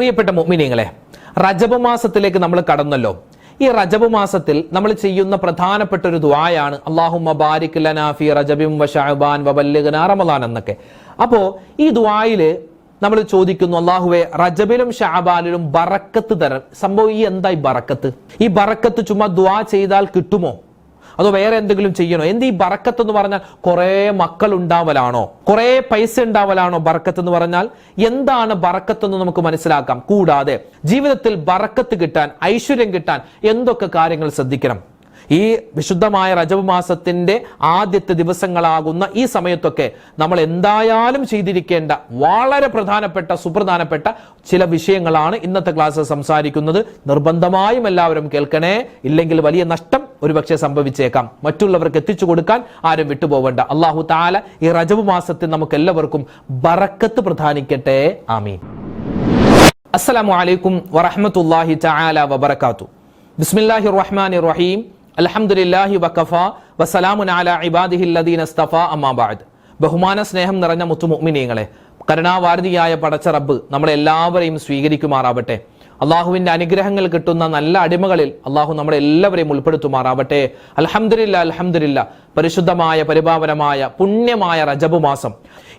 പ്രിയപ്പെട്ട മുഅ്മിനീങ്ങളെ, റജബ് മാസത്തിലേക്ക് നമ്മൾ കടന്നല്ലോ. ഈ റജബ് മാസത്തിൽ നമ്മൾ ചെയ്യുന്ന പ്രധാനപ്പെട്ട ഒരു ദുആയാണ് അല്ലാഹുമ്മ ബാരിക് ലനാ ഫീ റജബിൻ വ ശഅബാൻ വ ബല്ലിഗ്നാ റമളാൻ എന്നൊക്കെ. അപ്പോൾ ഈ ദുആയിൽ നമ്മൾ ചോദിക്കുന്നു, അല്ലാഹുവേ റജബിലും ശഅബാനിലും ബറക്കത്ത് തരാൻ. സംഭവം ഈ എന്താ ഈ ബറക്കത്ത്? ഈ ബറക്കത്ത് ചുമ്മാ ദുആ ചെയ്താൽ കിട്ടുമോ, അതോ വേറെ എന്തെങ്കിലും ചെയ്യണോ? എന്ത് ഈ ബറക്കത്ത് എന്ന് പറഞ്ഞാൽ കുറെ മക്കൾ ഉണ്ടാവലാണോ, കുറെ പൈസ ഉണ്ടാവലാണോ ബറക്കത്ത് എന്ന് പറഞ്ഞാൽ? എന്താണ് ബറക്കത്ത് എന്ന് നമുക്ക് മനസ്സിലാക്കാം. കൂടാതെ ജീവിതത്തിൽ ബറക്കത്ത് കിട്ടാൻ, ഐശ്വര്യം കിട്ടാൻ എന്തൊക്കെ കാര്യങ്ങൾ ശ്രദ്ധിക്കണം? ഈ വിശുദ്ധമായ റജബ് മാസത്തിന്റെ ആദ്യത്തെ ദിവസങ്ങളാകുന്ന ഈ സമയത്തൊക്കെ നമ്മൾ എന്തായാലും ചെയ്തിരിക്കേണ്ട വളരെ പ്രധാനപ്പെട്ട സുപ്രധാനപ്പെട്ട ചില വിഷയങ്ങളാണ് ഇന്നത്തെ ക്ലാസ്സിൽ സംസാരിക്കുന്നത്. നിർബന്ധമായും എല്ലാവരും കേൾക്കണേ, ഇല്ലെങ്കിൽ വലിയ നഷ്ടം ഒരുപക്ഷെ സംഭവിച്ചേക്കാം. മറ്റുള്ളവർക്ക് എത്തിച്ചു കൊടുക്കാൻ ആരും വിട്ടുപോകേണ്ട. അല്ലാഹു തആല ഈ റജബ് മാസത്തിൽ നമുക്ക് എല്ലാവർക്കും ബറക്കത്ത് പ്രദാനിക്കട്ടെ. ആമീൻ. അസ്സലാമു അലൈക്കും വറഹ്മത്തുള്ളാഹി തആല വബറകാതുഹു. ബിസ്മില്ലാഹിർ റഹ്മാനിർ റഹീം. അൽഹംദുലില്ലാഹി വഖഫാ വസലാമുൻ അലാ ഇബാദിഹില്ലദീന ഇസ്തഫാ അമ്മാ ബഅദ്. ബഹുമാന സ്നേഹം നിറഞ്ഞ മുത്തുമുഅ്മിനീങ്ങളെ, കരുണാവാരിധിയായ പടച്ച റബ്ബ് നമ്മളെല്ലാവരെയും സ്വീകരിക്കുമാറാവട്ടെ. അള്ളാഹുവിന്റെ അനുഗ്രഹങ്ങൾ കിട്ടുന്ന നല്ല അടിമകളിൽ അള്ളാഹു നമ്മളെ എല്ലാവരെയും ഉൾപ്പെടുത്തുമാറാവട്ടെ. അൽഹംദുലില്ലാ അൽഹംദുലില്ലാ. പരിശുദ്ധമായ പരിപാവനമായ പുണ്യമായ റജബ് മാസം.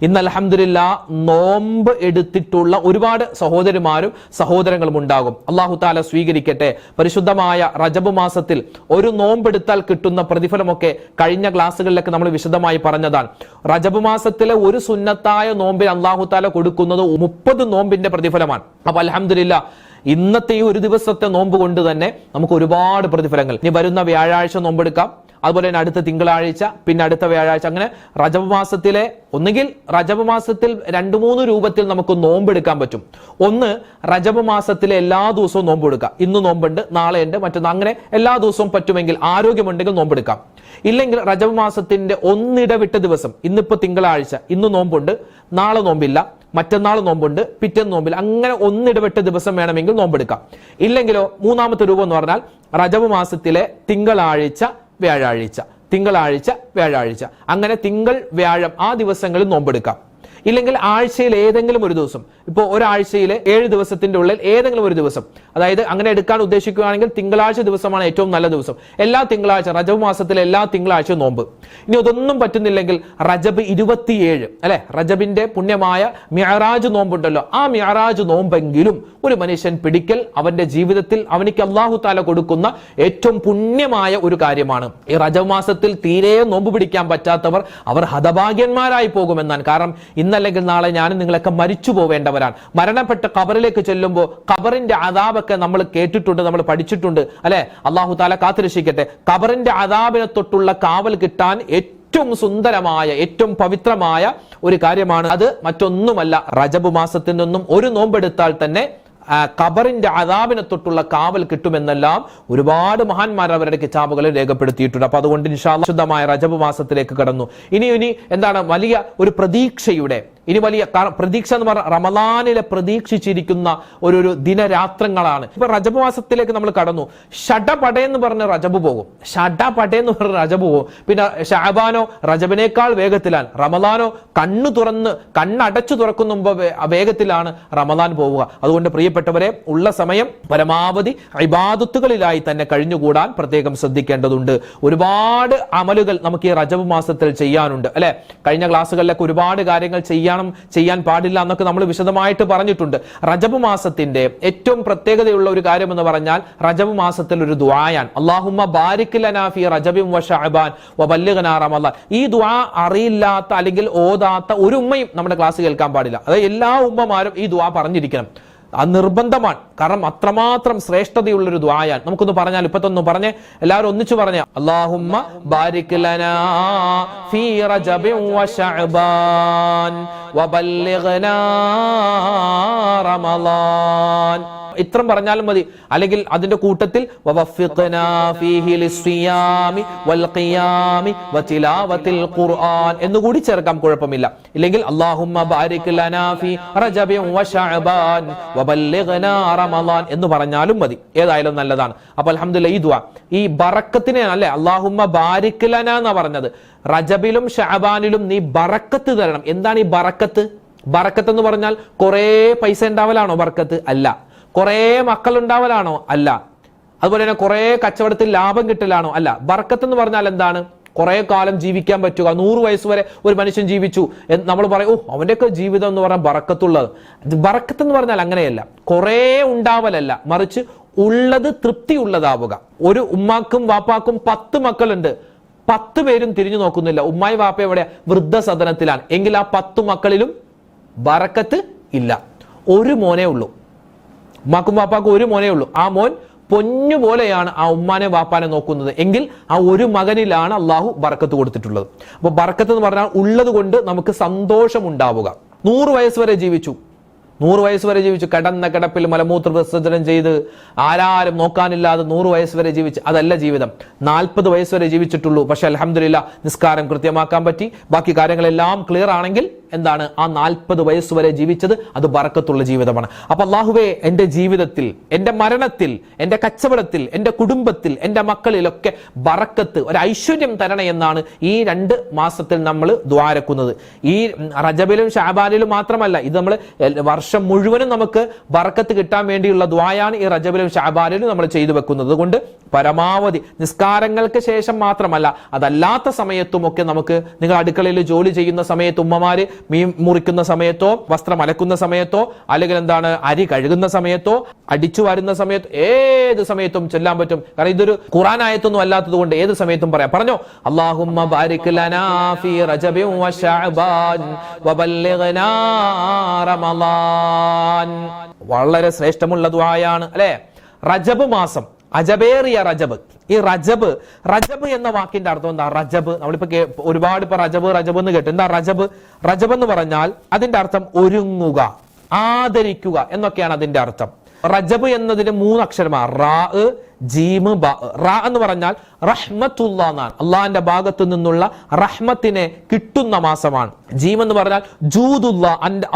ഇന്ന് അൽഹംദുലില്ലാ നോമ്പ് എടുത്തിട്ടുള്ള ഒരുപാട് സഹോദരിമാരും സഹോദരങ്ങളും ഉണ്ടാകും. അള്ളാഹു തആല സ്വീകരിക്കട്ടെ. പരിശുദ്ധമായ റജബ് മാസത്തിൽ ഒരു നോമ്പെടുത്താൽ കിട്ടുന്ന പ്രതിഫലമൊക്കെ കഴിഞ്ഞ ക്ലാസ്സുകളിലൊക്കെ നമ്മൾ വിശദമായി പറഞ്ഞതാണ്. റജബ് മാസത്തിലെ ഒരു സുന്നത്തായ നോമ്പിന് അള്ളാഹു തആല കൊടുക്കുന്നത് 30 നോമ്പിന്റെ പ്രതിഫലമാണ്. അപ്പൊ അൽഹംദുലില്ലാ ഇന്നത്തെ ഈ ഒരു ദിവസത്തെ നോമ്പ് കൊണ്ട് തന്നെ നമുക്ക് ഒരുപാട് പ്രതിഫലങ്ങൾ. ഇനി വരുന്ന വ്യാഴാഴ്ച നോമ്പെടുക്കാം, അതുപോലെ തന്നെ അടുത്ത തിങ്കളാഴ്ച, പിന്നെ അടുത്ത വ്യാഴാഴ്ച, അങ്ങനെ റജബ് മാസത്തിലെ ഒന്നുകിൽ റജബ് മാസത്തിൽ 2-3 രൂപത്തിൽ നമുക്ക് നോമ്പെടുക്കാൻ പറ്റും. ഒന്ന്, റജബ് മാസത്തിലെ എല്ലാ ദിവസവും നോമ്പെടുക്കാം. ഇന്ന് നോമ്പുണ്ട്, നാളെ ഉണ്ട്, മറ്റൊന്ന്, അങ്ങനെ എല്ലാ ദിവസവും പറ്റുമെങ്കിൽ, ആരോഗ്യമുണ്ടെങ്കിൽ നോമ്പെടുക്കാം. ഇല്ലെങ്കിൽ റജബ് മാസത്തിന്റെ ഒന്നിടവിട്ട ദിവസം, ഇന്നിപ്പോ തിങ്കളാഴ്ച, ഇന്ന് നോമ്പുണ്ട്, നാളെ നോമ്പില്ല, മറ്റന്നാൾ നോമ്പുണ്ട്, പിറ്റേന്ന് നോമ്പില്ല, അങ്ങനെ ഒന്നിടവിട്ട ദിവസം വേണമെങ്കിൽ നോമ്പെടുക്കാം. ഇല്ലെങ്കിലോ മൂന്നാമത്തെ രൂപം എന്ന് പറഞ്ഞാൽ റജബ് മാസത്തിലെ തിങ്കളാഴ്ച, വ്യാഴാഴ്ച, തിങ്കളാഴ്ച, വ്യാഴാഴ്ച, അങ്ങനെ തിങ്കൾ, വ്യാഴം ആ ദിവസങ്ങളിൽ നോമ്പെടുക്കാം. ഇല്ലെങ്കിൽ ആഴ്ചയിൽ ഏതെങ്കിലും ഒരു ദിവസം, ഇപ്പോൾ ഒരാഴ്ചയിലെ 7 ദിവസത്തിന്റെ ഉള്ളിൽ ഏതെങ്കിലും ഒരു ദിവസം, അതായത് അങ്ങനെ എടുക്കാൻ ഉദ്ദേശിക്കുകയാണെങ്കിൽ തിങ്കളാഴ്ച ദിവസമാണ് ഏറ്റവും നല്ല ദിവസം. എല്ലാ തിങ്കളാഴ്ച, റജബ് മാസത്തിലെ എല്ലാ തിങ്കളാഴ്ച നോമ്പ്. ഇനി അതൊന്നും പറ്റുന്നില്ലെങ്കിൽ റജബ് 27 അല്ലെ, റജബിന്റെ പുണ്യമായ മിഅ്റാജ് നോമ്പുണ്ടല്ലോ, ആ മിഅ്റാജ് നോമ്പെങ്കിലും ഒരു മനുഷ്യൻ പിടിക്കൽ അവന്റെ ജീവിതത്തിൽ അവനിക്ക് അല്ലാഹു തആല കൊടുക്കുന്ന ഏറ്റവും പുണ്യമായ ഒരു കാര്യമാണ്. ഈ റജബ് മാസത്തിൽ തീരെ നോമ്പ് പിടിക്കാൻ പറ്റാത്തവർ അവർ ഹതഭാഗ്യന്മാരായി പോകുമെന്നാണ്. കാരണം ഇന്നല്ലെങ്കിൽ നാളെ ഞാനും നിങ്ങളൊക്കെ മരിച്ചു പോവേണ്ടവരാണ്. മരണപ്പെട്ട ഖബറിലേക്ക് ചെല്ലുമ്പോൾ ഖബറിന്റെ അദാബൊക്കെ നമ്മൾ കേട്ടിട്ടുണ്ട്, നമ്മൾ പഠിച്ചിട്ടുണ്ട് അല്ലെ. അല്ലാഹു തആല കാത്തുരക്ഷിക്കട്ടെ. ഖബറിന്റെ അദാബിനെ തൊട്ടുള്ള കാവൽ കിട്ടാൻ ഏറ്റവും സുന്ദരമായ, ഏറ്റവും പവിത്രമായ ഒരു കാര്യമാണ് അത്. മറ്റൊന്നുമല്ല, റജബ് മാസത്തിൽ നിന്നും ഒരു നോമ്പെടുത്താൽ തന്നെ ഖബറിന്റെ അദാബിനെ തൊട്ടുള്ള കാവൽ കിട്ടുമെന്നെല്ലാം ഒരുപാട് മഹാന്മാർ അവരുടെ കിതാബുകളിൽ രേഖപ്പെടുത്തിയിട്ടുണ്ട്. അപ്പൊ അതുകൊണ്ട് ഇൻഷാ അല്ലാഹ് ശുദ്ധമായ റജബ് മാസത്തിലേക്ക് കടന്നു. ഇനി എന്താണ് വലിയ ഒരു പ്രതീക്ഷയുടെ, ഇനി വലിയ പ്രതീക്ഷ എന്ന് പറഞ്ഞാൽ റമളാനിലെ പ്രതീക്ഷിച്ചിരിക്കുന്ന ഒരു ദിനരാത്രങ്ങളാണ്. ഇപ്പൊ റജബ് മാസത്തിലേക്ക് നമ്മൾ കടന്നു. ഷടപടയെന്ന് പറഞ്ഞ റജബ് പോകും, ഷടപടയെന്ന് പറഞ്ഞ റജബ് പോകും. പിന്നെ ശഅബാനോ റജബിനേക്കാൾ വേഗത്തിലാണ്, റമളാനോ കണ്ണടച്ചു തുറക്കുന്ന വേഗത്തിലാണ് റമളാൻ പോവുക. അതുകൊണ്ട് പ്രിയപ്പെട്ടവരെ, ഉള്ള സമയം പരമാവധി ഇബാദത്തുകളിലായി തന്നെ കഴിഞ്ഞുകൂടാൻ പ്രത്യേകം ശ്രദ്ധിക്കേണ്ടതുണ്ട്. ഒരുപാട് അമലുകൾ നമുക്ക് ഈ റജബ് മാസത്തിൽ ചെയ്യാനുണ്ട് അല്ലെ. കഴിഞ്ഞ ക്ലാസ്സുകളിലൊക്കെ ഒരുപാട് കാര്യങ്ങൾ ചെയ്യാൻ പാടില്ല എന്നൊക്കെ നമ്മൾ വിശദമായിട്ട് പറഞ്ഞിട്ടുണ്ട്. റജബ് മാസത്തിന്റെ ഏറ്റവും പ്രത്യേകതയുള്ള ഒരു കാര്യം എന്ന് പറഞ്ഞാൽ റജബ് മാസത്തിൽ ഒരു ദുആയാണ്. അല്ലാഹുമ്മ ബാരിക് ലനാ ഫീ റജബിൻ വ ശഅബാൻ വ ബല്ലിഗ്നാ റമളാൻ. ഈ ദുആ അറിയില്ലാത്ത അല്ലെങ്കിൽ ഓതാത്ത ഒരു ഉമ്മയും നമ്മുടെ ക്ലാസ് കേൾക്കാൻ പാടില്ല. അതായത് എല്ലാ ഉമ്മമാരും ഈ ദുആ പറഞ്ഞിരിക്കണം. അത് നിർബന്ധമാണ്. കാരണം അത്രമാത്രം ശ്രേഷ്ഠതയുള്ളൊരു ദുആയാണ്. നമുക്കൊന്ന് പറഞ്ഞാൽ, ഇപ്പത്തൊന്ന് പറഞ്ഞേ, എല്ലാവരും ഒന്നിച്ചു പറഞ്ഞ അല്ലാഹുമ്മ ബാരിക് ലനാ ഫീ റജബിൻ വ ശഅബാൻ വ ബല്ലിഗ്നാ റമളാൻ. ഇത്രയും പറഞ്ഞാലും മതി. അല്ലെങ്കിൽ അതിന്റെ കൂട്ടത്തിൽ വവഫിഖ്നാ ഫീഹി ലിസ്സിയാമി വൽ ഖിയാമി വതിലാവത്തിൽ ഖുർആൻ എന്നുകൂടി ചേർക്കാം, കുഴപ്പമില്ല. ഇല്ലെങ്കിൽ അല്ലാഹുമ്മ ബാരിക് ലനാ ഫീ റജബിൻ വ ശഅബാൻ വബല്ലിഗ്നാ റമളാൻ എന്ന് പറഞ്ഞാലും മതി. ഏതായാലും നല്ലതാണ്. അപ്പോൾ അൽഹംദുലില്ലാഹ്, ഈ ദുആ ഈ ബറക്കത്തിനെ അല്ലേ അല്ലാഹുമ്മ ബാരിക് ലനാ എന്നാ പറഞ്ഞത്. റജബിലും ശഅബാനിലും നീ ബറക്കത്ത് തരണം. എന്താണ് ഈ ബറക്കത്ത്? ബറക്കത്ത് എന്ന് പറഞ്ഞാൽ കുറേ പൈസ ഉണ്ടാവലാണോ ബറക്കത്ത്? അല്ല. കുറേ മക്കൾ ഉണ്ടാവലാണോ? അല്ല. അതുപോലെ തന്നെ കുറേ കച്ചവടത്തിൽ ലാഭം കിട്ടലാണോ? അല്ല. ബറക്കത്ത് എന്ന് പറഞ്ഞാൽ എന്താണ്? കുറെ കാലം ജീവിക്കാൻ പറ്റുക. 100 വയസ്സ് വരെ ഒരു മനുഷ്യൻ ജീവിച്ചു, നമ്മൾ പറയും ഓ അവന്റെയൊക്കെ ജീവിതം എന്ന് പറഞ്ഞാൽ ബറക്കത്തുള്ളത്. ബറക്കത്ത് എന്ന് പറഞ്ഞാൽ അങ്ങനെയല്ല, കുറേ ഉണ്ടാവലല്ല, മറിച്ച് ഉള്ളത് തൃപ്തിയുള്ളതാവുക. ഒരു ഉമ്മാക്കും വാപ്പാക്കും 10 മക്കളുണ്ട്, 10 പേരും തിരിഞ്ഞു നോക്കുന്നില്ല. ഉമ്മായി വാപ്പ എവിടെ? വൃദ്ധസദനത്തിലാണ്. എങ്കിൽ ആ 10 മക്കളിലും ബറക്കത്ത് ഇല്ല. ഒരു മോനേ ഉള്ളൂ. ഉമ്മാക്കും വാപ്പാക്കും ഒരു മോനേ ഉള്ളൂ. ആ മോൻ പൊന്നു പോലെയാണ് ആ ഉമ്മാനെ വാപ്പാനെ നോക്കുന്നത്. എങ്കിൽ ആ ഒരു മകനിലാണ് അള്ളാഹു ബറക്കത്ത് കൊടുത്തിട്ടുള്ളത്. അപ്പൊ ബറക്കത്ത് എന്ന് പറഞ്ഞാൽ ഉള്ളത് കൊണ്ട് നമുക്ക് സന്തോഷം ഉണ്ടാവുക. 100 വയസ്സ് വരെ ജീവിച്ചു, 100 വയസ്സ് വരെ ജീവിച്ചു, കിടന്ന കിടപ്പിൽ മലമൂത്ര വിസർജനം ചെയ്ത് ആരാരും നോക്കാനില്ലാതെ 100 വയസ്സ് വരെ ജീവിച്ച്, അതല്ല ജീവിതം. 40 വയസ്സ് വരെ ജീവിച്ചിട്ടുള്ളൂ, പക്ഷെ അൽഹംദുലില്ലാ നിസ്കാരം കൃത്യമാക്കാൻ പറ്റി, ബാക്കി കാര്യങ്ങളെല്ലാം ക്ലിയർ ആണെങ്കിൽ എന്താണ് ആ 40 വയസ്സ് വരെ ജീവിച്ചത് അത് ബറക്കത്തുള്ള ജീവിതമാണ്. അപ്പൊ അല്ലാഹുവേ, എന്റെ ജീവിതത്തിൽ, എന്റെ മരണത്തിൽ, എന്റെ കച്ചവടത്തിൽ, എന്റെ കുടുംബത്തിൽ, എന്റെ മക്കളിലൊക്കെ ബറക്കത്ത്, ഒരു ഐശ്വര്യം തരണേ എന്നാണ് ഈ 2 മാസത്തിൽ നമ്മൾ ദ്വാരക്കുന്നത്. ഈ റജബിലും ഷഅബാനിലും മാത്രമല്ല, ഇത് നമ്മൾ വർഷം മുഴുവനും നമുക്ക് ബറക്കത്ത് കിട്ടാൻ വേണ്ടിയുള്ള ദ്വായാണ് ഈ റജബിലും ഷഅബാനിലും നമ്മൾ ചെയ്തു വെക്കുന്നത്. അതുകൊണ്ട് പരമാവധി നിസ്കാരങ്ങൾക്ക് ശേഷം മാത്രമല്ല, അതല്ലാത്ത സമയത്തും ഒക്കെ നമുക്ക്, നിങ്ങൾ അടുക്കളയിൽ ജോലി ചെയ്യുന്ന സമയത്ത്, ഉമ്മമാര് മീൻ മുറിക്കുന്ന സമയത്തോ, വസ്ത്രം അലക്കുന്ന സമയത്തോ, അല്ലെങ്കിൽ എന്താണ് അരി കഴുകുന്ന സമയത്തോ, അടിച്ചു വരുന്ന സമയത്തോ, ഏത് സമയത്തും ചൊല്ലാൻ പറ്റും. കാരണം ഇതൊരു ഖുർആൻ ആയത്തൊന്നും അല്ലാത്തത് കൊണ്ട് ഏത് സമയത്തും പറയാം. പറഞ്ഞോ, അല്ലാഹുമ്മ ബാരിക് ലനാ ഫീ റജബിൻ വശഅബാൻ വബല്ലിഗ്നാ റമളാൻ. വളരെ ശ്രേഷ്ഠമുള്ള ദുആയാണ് അല്ലെ? റജബ് മാസം, അജബേറിയ റജബ്. ഈ റജബ് എന്ന വാക്കിന്റെ അർത്ഥം എന്താ? റജബ് നമ്മളിപ്പോ ഒരുപാട് ഇപ്പൊ റജബ് എന്ന് കേട്ടു. എന്താ റജബ് എന്ന് പറഞ്ഞാൽ അതിന്റെ അർത്ഥം ഒരുങ്ങുക, ആദരിക്കുക എന്നൊക്കെയാണ് അതിന്റെ അർത്ഥം. റജബ് എന്നതിന് 3 അക്ഷരമാണ്, റാ, ജീമ്, ബ. റാ എന്ന് പറഞ്ഞാൽ റഹ്മത്തുള്ള എന്നാണ്, അള്ളാഹിന്റെ ഭാഗത്തു നിന്നുള്ള റഹ്മത്തിനെ കിട്ടുന്ന മാസമാണ്. ജീം എന്ന് പറഞ്ഞാൽ ജൂദുള്ള,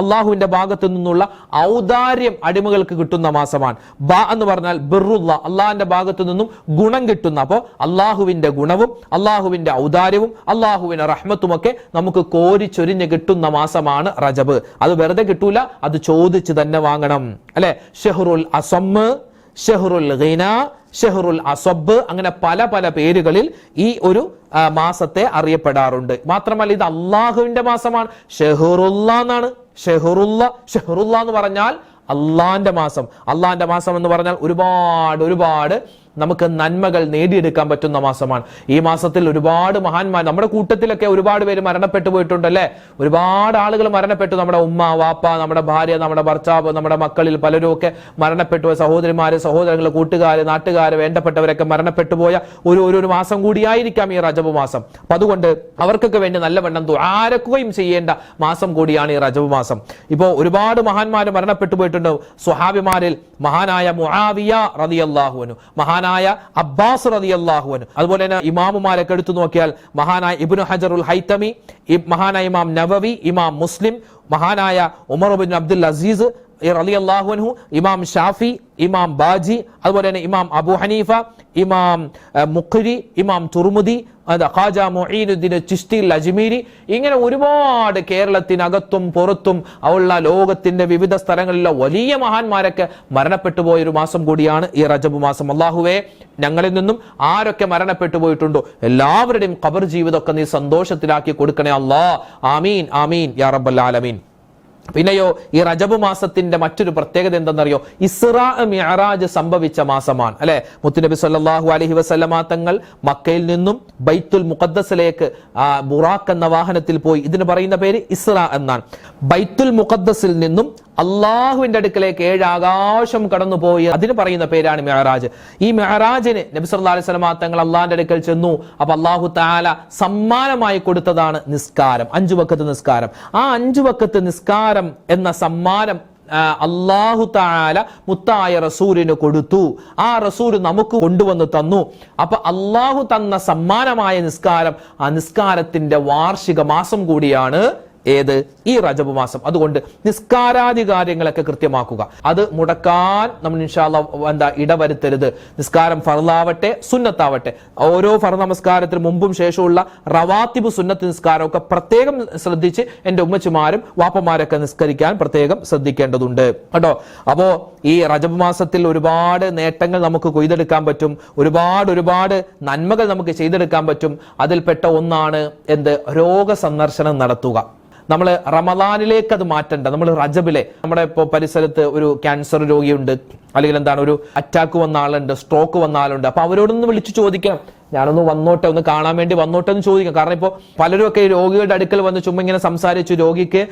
അള്ളാഹുവിന്റെ ഭാഗത്തു നിന്നുള്ള ഔദാര്യം അടിമകൾക്ക് കിട്ടുന്ന മാസമാണ്. ബ എന്ന് പറഞ്ഞാൽ ബിറുള്ള, അള്ളാഹിന്റെ ഭാഗത്തു നിന്നും ഗുണം കിട്ടുന്ന. അപ്പോൾ അള്ളാഹുവിന്റെ ഗുണവും അള്ളാഹുവിന്റെ ഔദാര്യവും അള്ളാഹുവിന്റെ റഹ്മത്തും ഒക്കെ നമുക്ക് കോരിച്ചൊരിഞ്ഞ് കിട്ടുന്ന മാസമാണ് റജബ്. അത് വെറുതെ കിട്ടൂല, അത് ചോദിച്ച് തന്നെ വാങ്ങണം അല്ലെ? ഷഹ്റുൽ അസമ്മ്, ഷഹ്റുൽ ഗിന, ഷഹ്റുൽ അസബ്, അങ്ങനെ പല പല പേരുകളിൽ ഈ ഒരു മാസത്തെ അറിയപ്പെടാറുണ്ട്. മാത്രമല്ല ഇത് അള്ളാഹുവിന്റെ മാസമാണ്. ഷഹ്റുല്ല എന്നാണ്. ഷഹ്റുല്ല എന്ന് പറഞ്ഞാൽ അള്ളാന്റെ മാസം. അള്ളാന്റെ മാസം എന്ന് പറഞ്ഞാൽ ഒരുപാട് നമുക്ക് നന്മകൾ നേടിയെടുക്കാൻ പറ്റുന്ന മാസമാണ്. ഈ മാസത്തിൽ ഒരുപാട് മഹാന്മാർ, നമ്മുടെ കൂട്ടത്തിലൊക്കെ ഒരുപാട് പേര് മരണപ്പെട്ടു പോയിട്ടുണ്ടല്ലേ? ഒരുപാട് ആളുകൾ മരണപ്പെട്ടു. നമ്മുടെ ഉമ്മ, വാപ്പ, നമ്മുടെ ഭാര്യ, നമ്മുടെ ഭർത്താവ്, നമ്മുടെ മക്കളിൽ പലരും ഒക്കെ മരണപ്പെട്ടു. സഹോദരിമാര്, സഹോദരങ്ങൾ, കൂട്ടുകാര്, നാട്ടുകാര്, വേണ്ടപ്പെട്ടവരൊക്കെ മരണപ്പെട്ടു പോയ ഒരു മാസം കൂടിയായിരിക്കാം ഈ റജബ് മാസം. അപ്പൊ അതുകൊണ്ട് അവർക്കൊക്കെ വേണ്ടി നല്ലവണ്ണം ദുആരക്കുകയും ചെയ്യേണ്ട മാസം കൂടിയാണ് ഈ റജബ് മാസം. ഇപ്പോ ഒരുപാട് മഹാന്മാര് മരണപ്പെട്ടു പോയിട്ടുണ്ട്. സ്വഹാബിമാരിൽ മഹാനായ മുആവിയ റളിയല്ലാഹു അൻഹു, മഹാനായ അബ്ബാസ് റളിയല്ലാഹു അൻഹു, അതുപോലെ തന്നെ ഇമാമുമാരൊക്കെ എടുത്തു നോക്കിയാൽ മഹാനായ ഇബ്നു ഹജറുൽ ഹൈതമി, മഹാനായ ഇമാം നവവി, ഇമാം മുസ്ലിം, മഹാനായ ഉമർ ഇബ്നു അബ്ദുൽ അസീസ് റളിയല്ലാഹു അൻഹു, ഇമാം ഷാഫി, ഇമാം ബാജി, അതുപോലെ തന്നെ ഇമാം അബു ഹനീഫ, ഇമാം മുഖ്രി, ഇമാം തുർമുദി, ഖാജ മുഈനുദ്ദീൻ ചിശ്തി അജ്മീരി, ഇങ്ങനെ ഒരുപാട് കേരളത്തിനകത്തും പുറത്തും ഉള്ള ലോകത്തിന്റെ വിവിധ സ്ഥലങ്ങളിലുള്ള വലിയ മഹാന്മാരൊക്കെ മരണപ്പെട്ടു പോയൊരു മാസം കൂടിയാണ് ഈ റജബ് മാസം. അല്ലാഹുവേ, ഞങ്ങളിൽ നിന്നും ആരൊക്കെ മരണപ്പെട്ടു പോയിട്ടുണ്ടോ എല്ലാവരുടെയും ഖബർ ജീവിതമൊക്കെ നീ സന്തോഷത്തിലാക്കി കൊടുക്കണേ അല്ലാ. ആമീൻ ആമീൻ യാ റബ്ബൽ ആലമീൻ. പിന്നെയോ ഈ റജബ് മാസത്തിന്റെ മറ്റൊരു പ്രത്യേകത എന്തെന്നറിയോ? ഇസ്റാ മിഅ്റാജ് സംഭവിച്ച മാസമാണ് അല്ലെ? മുത്തുനബി സല്ലല്ലാഹു അലൈഹി വസല്ലമ തങ്ങൾ മക്കയിൽ നിന്നും ബൈത്തുൽ മുഖദ്ദസിലേക്ക് ബുറാഖ് എന്ന വാഹനത്തിൽ പോയി. ഇതിന് പറയുന്ന പേര് ഇസ്റാ എന്നാണ്. ബൈത്തുൽ മുഖദ്ദസിൽ നിന്നും അള്ളാഹുവിന്റെ അടുക്കലേക്ക് 7 ആകാശം കടന്നുപോയി. അതിന് പറയുന്ന പേരാണ് മിഅ്റാജ്. ഈ മിഅ്റാജിന് നബി സല്ലല്ലാഹു അലൈഹി വസല്ലമ തങ്ങൾ അള്ളാഹിന്റെ അടുക്കൽ ചെന്നു. അപ്പൊ അല്ലാഹു തആല സമ്മാനമായി കൊടുത്തതാണ് നിസ്കാരം, 5 വഖത്ത് നിസ്കാരം. ആ 5 വഖത്ത് നിസ്കാരം എന്ന സമ്മാനം അല്ലാഹു തആല മുത്തായ റസൂലിന് കൊടുത്തു. ആ റസൂൽ നമുക്ക് കൊണ്ടുവന്ന് തന്നു. അപ്പൊ അല്ലാഹു തന്ന സമ്മാനമായ നിസ്കാരം, ആ നിസ്കാരത്തിന്റെ വാർഷിക മാസം കൂടിയാണ് ഏത്? ഈ റജബ് മാസം. അതുകൊണ്ട് നിസ്കാരാദി കാര്യങ്ങളൊക്കെ കൃത്യമാക്കുക. അത് മുടക്കാൻ നമ്മൾ ഇൻഷാ അല്ലാഹ് ഇടവരുത്തരുത്. നിസ്കാരം ഫർളാവട്ടെ സുന്നത്താവട്ടെ, ഓരോ ഫർദ് നമസ്കാരത്തിന് മുമ്പും ശേഷമുള്ള റവാത്തിബ് സുന്നത്ത് നിസ്കാരമൊക്കെ പ്രത്യേകം ശ്രദ്ധിച്ച് എൻ്റെ ഉമ്മച്ചിമാരും വാപ്പമാരൊക്കെ നിസ്കരിക്കാൻ പ്രത്യേകം ശ്രദ്ധിക്കേണ്ടതുണ്ട് കേട്ടോ. അപ്പോ ഈ റജബ് മാസത്തിൽ ഒരുപാട് നേട്ടങ്ങൾ നമുക്ക് കൊയ്തെടുക്കാൻ പറ്റും, ഒരുപാട് നന്മകൾ നമുക്ക് ചെയ്തെടുക്കാൻ പറ്റും. അതിൽപ്പെട്ട ഒന്നാണ് എന്ത്? രോഗസന്ദർശനം നടത്തുക. നമ്മൾ റമദാനിലേക്ക് അത് മാറ്റണ്ട. നമ്മൾ റജബിലെ നമ്മുടെ ഇപ്പോൾ പരിസരത്ത് ഒരു ക്യാൻസർ രോഗിയുണ്ട്, അല്ലെങ്കിൽ എന്താണ് ഒരു അറ്റാക്ക് വന്ന ആളുണ്ട്, സ്ട്രോക്ക് വന്ന ആളുണ്ട്. അപ്പൊ അവരോടൊന്ന് വിളിച്ചു ചോദിക്കണം, ഞാനൊന്ന് വന്നോട്ടെ, ഒന്ന് കാണാൻ വേണ്ടി വന്നോട്ടെ എന്ന് ചോദിക്കാം. കാരണം ഇപ്പോൾ പലരും ഒക്കെ രോഗിയുടെ അടുക്കൽ വന്ന് ചുമ്മാ ഇങ്ങനെ സംസാരിച്ചു രോഗിക്ക്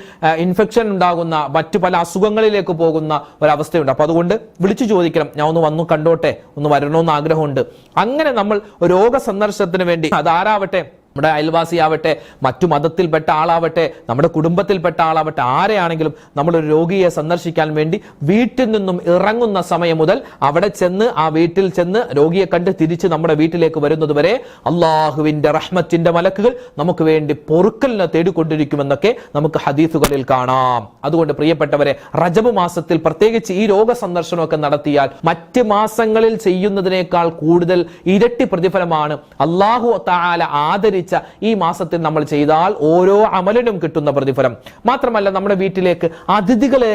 ഇൻഫെക്ഷൻ ഉണ്ടാകുന്ന മറ്റു പല അസുഖങ്ങളിലേക്ക് പോകുന്ന ഒരവസ്ഥയുണ്ട്. അപ്പൊ അതുകൊണ്ട് വിളിച്ചു ചോദിക്കണം, ഞാൻ ഒന്ന് വന്നു കണ്ടോട്ടെ, ഒന്ന് വരണമെന്ന് ആഗ്രഹമുണ്ട്. അങ്ങനെ നമ്മൾ രോഗസന്ദർശനത്തിന് വേണ്ടി, അതാരാവട്ടെ, നമ്മുടെ അയൽവാസിയാവട്ടെ, മറ്റു മതത്തിൽപ്പെട്ട ആളാവട്ടെ, നമ്മുടെ കുടുംബത്തിൽപ്പെട്ട ആളാവട്ടെ, ആരെയാണെങ്കിലും നമ്മളൊരു രോഗിയെ സന്ദർശിക്കാൻ വേണ്ടി വീട്ടിൽ നിന്നും ഇറങ്ങുന്ന സമയം മുതൽ അവിടെ ചെന്ന് ആ വീട്ടിൽ ചെന്ന് രോഗിയെ കണ്ട് തിരിച്ച് നമ്മുടെ വീട്ടിലേക്ക് വരുന്നത് വരെ അള്ളാഹുവിന്റെ റഹ്മത്തിന്റെ മലക്കുകൾ നമുക്ക് വേണ്ടി പൊറുക്കലിനെ തേടിക്കൊണ്ടിരിക്കുമെന്നൊക്കെ നമുക്ക് ഹദീസുകളിൽ കാണാം. അതുകൊണ്ട് പ്രിയപ്പെട്ടവരെ, റജബ് മാസത്തിൽ പ്രത്യേകിച്ച് ഈ രോഗ സന്ദർശനമൊക്കെ നടത്തിയാൽ മറ്റ് മാസങ്ങളിൽ ചെയ്യുന്നതിനേക്കാൾ കൂടുതൽ ഇരട്ടി പ്രതിഫലമാണ് അല്ലാഹു തആല ആദരിച്ച ഈ മാസത്തിൽ നമ്മൾ ചെയ്താൽ ഓരോ അമലിനും കിട്ടുന്ന പ്രതിഫലം. മാത്രമല്ല, നമ്മുടെ വീട്ടിലേക്ക് അതിഥികളെ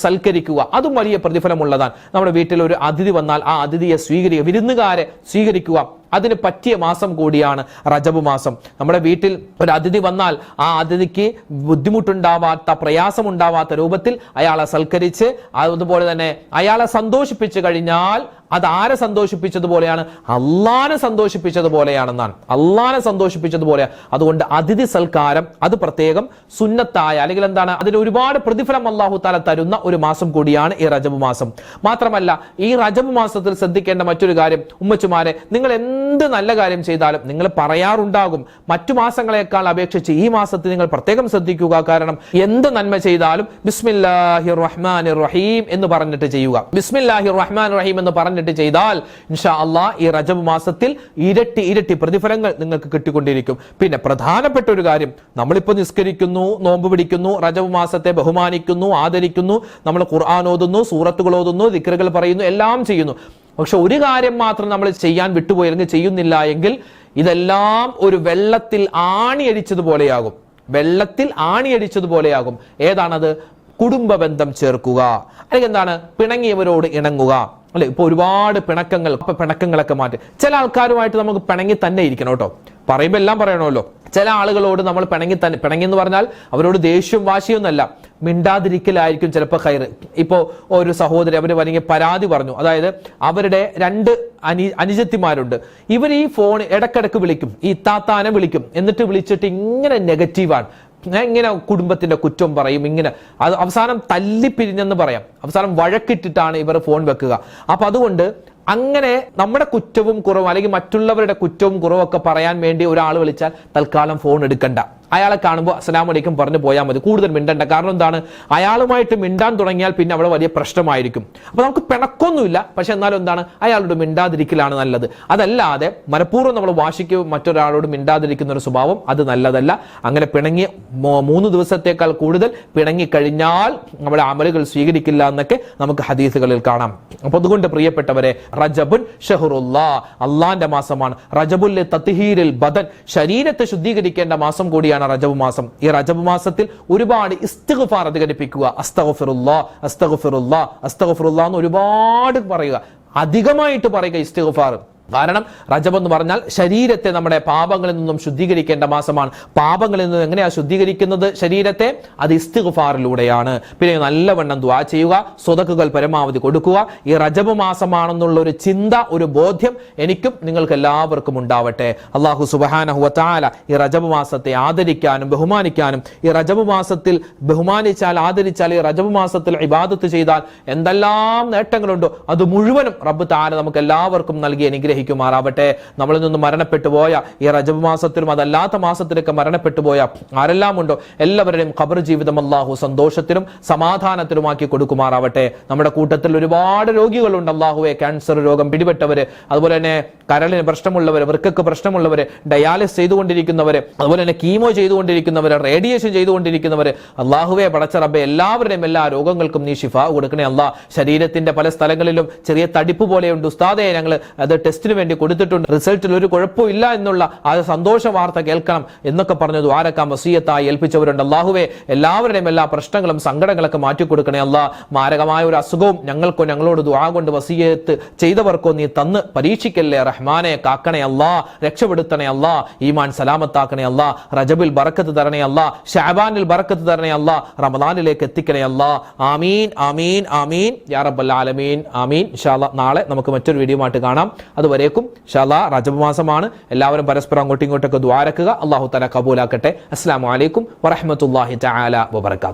സൽക്കരിക്കുക, അതും വലിയ പ്രതിഫലമുള്ളതാണ്. നമ്മുടെ വീട്ടിൽ ഒരു അതിഥി വന്നാൽ ആ അതിഥിയെ സ്വീകരിക്കുക, വിരുന്നുകാരെ സ്വീകരിക്കുക, അതിന് പറ്റിയ മാസം കൂടിയാണ് റജബ് മാസം. നമ്മുടെ വീട്ടിൽ ഒരു അതിഥി വന്നാൽ ആ അതിഥിക്ക് ബുദ്ധിമുട്ടുണ്ടാവാത്ത, പ്രയാസമുണ്ടാവാത്ത രൂപത്തിൽ അയാളെ സൽക്കരിച്ച്, അതുപോലെ തന്നെ അയാളെ സന്തോഷിപ്പിച്ചു കഴിഞ്ഞാൽ അത് ആരെ സന്തോഷിപ്പിച്ചതുപോലെയാണ്? അള്ളാനെ സന്തോഷിപ്പിച്ചതുപോലെയാണെന്നാണ്. അള്ളാനെ സന്തോഷിപ്പിച്ചതുപോലെയാണ്. അതുകൊണ്ട് അതിഥി സൽക്കാരം അത് പ്രത്യേകം സുന്നത്തായ, അല്ലെങ്കിൽ എന്താണ്, അതിന് ഒരുപാട് പ്രതിഫലം അല്ലാഹു തആല തരുന്ന ഒരു മാസം കൂടിയാണ് ഈ റജബ് മാസം. മാത്രമല്ല, ഈ റജബ് മാസത്തിൽ ശ്രദ്ധിക്കേണ്ട മറ്റൊരു കാര്യം, ഉമ്മച്ചുമാരെ, നിങ്ങൾ എന്ത് നല്ല കാര്യം ചെയ്താലും നിങ്ങൾ പറയാറുണ്ടാകും, മറ്റു മാസങ്ങളെക്കാൾ അപേക്ഷിച്ച് ഈ മാസത്തിൽ നിങ്ങൾ പ്രത്യേകം ശ്രദ്ധിക്കുക. കാരണം എന്ത് നന്മ ചെയ്താലും ബിസ്മില്ലാഹിർ റഹ്മാനിർ റഹീം എന്ന് പറഞ്ഞിട്ട് ചെയ്യുക. ബിസ്മില്ലാഹിർ റഹ്മാനിർ റഹീം എന്ന് പറഞ്ഞിട്ട് ചെയ്താൽ ഇൻഷാ അല്ലാഹ് ഈ റജബ് മാസത്തിൽ ഇരട്ടി പ്രതിഫലങ്ങൾ നിങ്ങൾക്ക് കിട്ടിക്കൊണ്ടിരിക്കും. പിന്നെ പ്രധാനപ്പെട്ട ഒരു കാര്യം, നമ്മളിപ്പോൾ നിസ്കരിക്കുന്നു, നോമ്പ് പിടിക്കുന്നു, റജബ് മാസത്തെ ബഹുമാനിക്കുന്നു, ആദരിക്കുന്നു, നമ്മൾ ഖുർആൻ ഓതുന്നു, സൂറത്തുകൾ ഓതുന്നു, ദിക്റുകൾ പറയുന്നു, എല്ലാം ചെയ്യുന്നു. പക്ഷെ ഒരു കാര്യം മാത്രം നമ്മൾ ചെയ്യാൻ വിട്ടുപോയി, അല്ലെങ്കിൽ ചെയ്യുന്നില്ല എങ്കിൽ ഇതെല്ലാം ഒരു വെള്ളത്തിൽ ആണിയടിച്ചതുപോലെയാകും. വെള്ളത്തിൽ ആണിയടിച്ചതുപോലെയാകും. ഏതാണത്? കുടുംബ ബന്ധം ചേർക്കുക, അല്ലെങ്കിൽ എന്താണ്, പിണങ്ങിയവരോട് ഇണങ്ങുക. അല്ലെ, ഇപ്പൊ ഒരുപാട് പിണക്കങ്ങളൊക്കെ മാറ്റി. ചില ആൾക്കാരുമായിട്ട് നമുക്ക് പിണങ്ങി തന്നെ ഇരിക്കണം കേട്ടോ. പറയുമ്പോൾ എല്ലാം പറയണമല്ലോ. ചില ആളുകളോട് നമ്മൾ പിണങ്ങി എന്ന് പറഞ്ഞാൽ അവരോട് ദേഷ്യവും വാശിയൊന്നല്ല, മിണ്ടാതിരിക്കലായിരിക്കും ചിലപ്പോൾ ഖൈർ. ഇപ്പോ ഒരു സഹോദരി അവര് വരങ്ങി പരാതി പറഞ്ഞു. അതായത് അവരുടെ 2 അനുജത്തിമാരുണ്ട്. ഇവർ ഈ ഫോൺ ഇടക്കിടക്ക് വിളിക്കും, ഈ ഇത്താത്താനെ വിളിക്കും, എന്നിട്ട് വിളിച്ചിട്ട് ഇങ്ങനെ നെഗറ്റീവാണ്, ഇങ്ങനെ കുടുംബത്തിന്റെ കുറ്റം പറയും, ഇങ്ങനെ അത് അവസാനം തല്ലിപ്പിരിഞ്ഞെന്ന് പറയാം, അവസാനം വഴക്കിട്ടിട്ടാണ് ഇവർ ഫോൺ വെക്കുക. അപ്പൊ അതുകൊണ്ട് അങ്ങനെ നമ്മുടെ കുറ്റവും കുറവും, അല്ലെങ്കിൽ മറ്റുള്ളവരുടെ കുറ്റവും കുറവും ഒക്കെ പറയാൻ വേണ്ടി ഒരാൾ വിളിച്ചാൽ തൽക്കാലം ഫോൺ എടുക്കണ്ട. അയാളെ കാണുമ്പോൾ അസ്സലാമു അലൈക്കും പറഞ്ഞു പോയാൽ മതി, കൂടുതൽ മിണ്ടണ്ട. കാരണം എന്താണ്, അയാളുമായിട്ട് മിണ്ടാൻ തുടങ്ങിയാൽ പിന്നെ അവിടെ വലിയ പ്രശ്നമായിരിക്കും. അപ്പൊ നമുക്ക് പിണക്കൊന്നുമില്ല, പക്ഷെ എന്നാലും എന്താണ്, അയാളോട് മിണ്ടാതിരിക്കലാണ് നല്ലത്. അതല്ലാതെ മനഃപൂർവ്വം നമ്മൾ വാശിക്ക് മറ്റൊരാളോട് മിണ്ടാതിരിക്കുന്ന ഒരു സ്വഭാവം അത് നല്ലതല്ല. അങ്ങനെ പിണങ്ങി 3 ദിവസത്തേക്കാൾ കൂടുതൽ പിണങ്ങിക്കഴിഞ്ഞാൽ നമ്മുടെ അമലുകൾ സ്വീകരിക്കില്ല എന്നൊക്കെ നമുക്ക് ഹദീസുകളിൽ കാണാം. അപ്പൊ അതുകൊണ്ട് പ്രിയപ്പെട്ടവരെ, റജബുൻ ഷഹ്റുല്ലാ, അള്ളാന്റെ മാസമാണ്. റജബുൽ തത്ഹീരിൽ ബദൻ, ശരീരത്തെ ശുദ്ധീകരിക്കേണ്ട മാസം കൂടിയാണ് റജബ് മാസം. ഈ റജബ് മാസത്തിൽ ഒരുപാട് ഇസ്തിഗ്ഫാർ അധികരിപ്പിക്കുക. അസ്തഗ്ഫിറുല്ലാ അസ്തഗ്ഫിറുല്ലാ അസ്തഗ്ഫിറുല്ലാ എന്ന് ഒരുപാട് പറയുക, അധികമായിട്ട് പറയുക ഇസ്തിഗ്ഫാർ. കാരണം റജബ് എന്ന് പറഞ്ഞാൽ ശരീരത്തെ നമ്മുടെ പാപങ്ങളിൽ നിന്നും ശുദ്ധീകരിക്കേണ്ട മാസമാണ്. പാപങ്ങളിൽ നിന്നും എങ്ങനെയാ ശുദ്ധീകരിക്കുന്നത് ശരീരത്തെ? അത് ഇസ്തിഗ്ഫാറിലൂടെയാണ്. പിന്നെ നല്ലവണ്ണം ദുആ ചെയ്യുക, സ്വതക്കുകൾ പരമാവധി കൊടുക്കുക. ഈ റജബ് മാസമാണെന്നുള്ള ഒരു ചിന്ത, ഒരു ബോധ്യം എനിക്കും നിങ്ങൾക്ക് എല്ലാവർക്കും ഉണ്ടാവട്ടെ. അല്ലാഹു സുബ്ഹാനഹു വ തആല ഈ റജബ് മാസത്തെ ആദരിക്കാനും ബഹുമാനിക്കാനും, ഈ റജബ് മാസത്തിൽ ബഹുമാനിച്ചാൽ, ആദരിച്ചാൽ, ഈ റജബ് മാസത്തിൽ ഇബാദത്ത് ചെയ്താൽ എന്തെല്ലാം നേട്ടങ്ങളുണ്ടോ അത് മുഴുവനും റബ്ബ് തആല നമുക്ക് എല്ലാവർക്കും നൽകി അനുഗ്രഹിക്കും. അനുഗ്രഹിക്കുമാറാവട്ടെ. നമ്മളിൽ നിന്ന് മരണപ്പെട്ടു പോയ ഈ റജബ് മാസത്തിലും അതല്ലാത്ത മാസത്തിലൊക്കെ മരണപ്പെട്ടു പോയ ആരെല്ലാം ഉണ്ടോ എല്ലാവരുടെയും ഖബർ ജീവിതം അല്ലാഹു സന്തോഷത്തിലും സമാധാനത്തിലുമാക്കി കൊടുക്കുമാറാവട്ടെ. നമ്മുടെ കൂട്ടത്തിൽ ഒരുപാട് രോഗികളുണ്ട് അല്ലാഹുവേ, ക്യാൻസർ രോഗം പിടിപെട്ടവര്, അതുപോലെ തന്നെ കരളിന് പ്രശ്നമുള്ളവര്, വൃക്കക്ക് പ്രശ്നമുള്ളവര്, ഡയാലിസ് ചെയ്തുകൊണ്ടിരിക്കുന്നവര്, അതുപോലെ തന്നെ കീമോ ചെയ്തുകൊണ്ടിരിക്കുന്നവര്, റേഡിയേഷൻ ചെയ്തുകൊണ്ടിരിക്കുന്നവര്, അല്ലാഹുവേ പടച്ച റബ്ബേ എല്ലാവരുടെയും എല്ലാ രോഗങ്ങൾക്കും നീ ശിഫ കൊടുക്കണേ അല്ലാ. ശരീരത്തിന്റെ പല സ്ഥലങ്ങളിലും ചെറിയ തടിപ്പ് പോലെയുണ്ട് ഉസ്താദേ, ഞങ്ങൾ അത് ടെസ്റ്റിന് വേണ്ടി കൊടുത്തിട്ടുണ്ട്, റിസൾട്ടിൽ ഒരു കുഴപ്പവും ഇല്ല എന്നുള്ള ആ സന്തോഷ വാർത്ത കേൾക്കണം എന്നൊക്കെ പറഞ്ഞു ദ്വാരക്കാൻ വസിയത്തായി ഏൽപ്പിച്ചവരുണ്ട്. അല്ലാഹുവേ എല്ലാവരുടെയും എല്ലാ പ്രശ്നങ്ങളും സങ്കടങ്ങളൊക്കെ മാറ്റിക്കൊടുക്കണേ അല്ലാ. മാരകമായ ഒരു അസുഖവും ഞങ്ങൾക്കോ ഞങ്ങളോട് ദുആ കൊണ്ട് വസിയത്ത് ചെയ്തവർക്കോ നീ തന്ന് പരീക്ഷിക്കല്ലേ റഹ്മാനെ. കാക്കണേ അല്ലാ, രക്ഷപ്പെടുത്തണേ അല്ലാ, ഈമാൻ സലാമത്താക്കണേ അല്ലാ, റജബിൽ ബറക്കത്ത് തരണേ അല്ലാ, ശഅബാനിൽ ബറക്കത്ത് തരണേ അല്ലാ, റമദാനിലേക്ക് എത്തിക്കണേ അല്ലാ. ആമീൻ ആമീൻ ആമീൻ യാ റബ്ബൽ ആലമീൻ ആമീൻ. ഇൻഷാ അല്ലാഹ് നാളെ നമുക്ക് മറ്റൊരു വീഡിയോ ആയിട്ട് കാണാം. അതുവരേക്കും ഇൻഷാ അല്ലാഹ് റജബ് മാസമാണ്, എല്ലാവരും പരസ്പരം അങ്ങോട്ടും ഇങ്ങോട്ടൊക്കെ ദുആ രക്കുക. അല്ലാഹു തആല കബൂലാക്കട്ടെ. അസ്സലാമു അലൈക്കും വറഹ്മത്തുള്ളാഹി തആല വബറകാതുഹു.